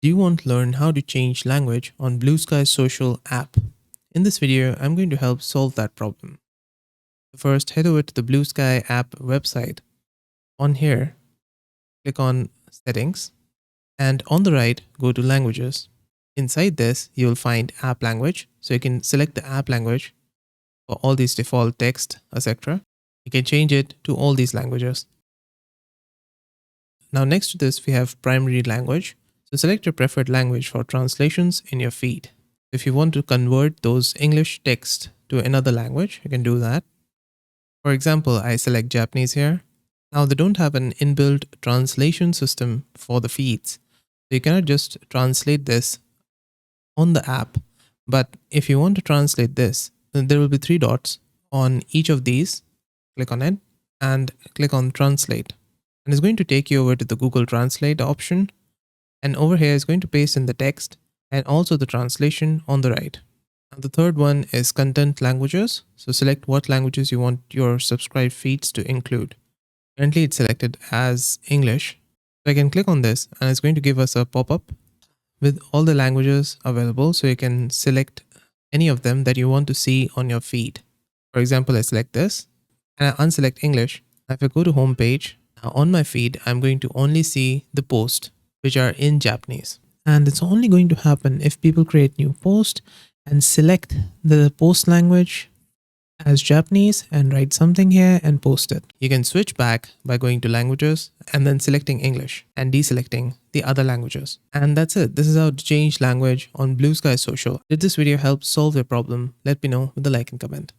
Do you want to learn how to change language on BlueSky Social app? In this video, I'm going to help solve that problem. First, head over to the BlueSky app website. On here, click on Settings, and on the right, go to Languages. Inside this, you'll find App Language, so you can select the app language for all these default text, etc. You can change it to all these languages. Now next to this, we have Primary Language. So select your preferred language for translations in your feed. If you want to convert those English text to another language, you can do that. For example, I select Japanese here. Now they don't have an inbuilt translation system for the feeds. So you cannot just translate this on the app. But if you want to translate this, then there will be 3 dots on each of these. Click on it and click on Translate. And it's going to take you over to the Google Translate option. And over here is going to paste in the text and also the translation on the right. And the third one is content languages. So select what languages you want your subscribed feeds to include. Currently it's selected as English. So I can click on this and it's going to give us a pop-up with all the languages available. So you can select any of them that you want to see on your feed. For example, I select this and I unselect English. If I go to home page, on my feed, I'm going to only see the posts which are in Japanese. And it's only going to happen if people create new post and select the post language as Japanese and write something here and post it. You can switch back by going to languages and then selecting English and deselecting the other languages. And that's it. This is how to change language on BlueSky Social. Did this video help solve your problem? Let me know with a like and comment.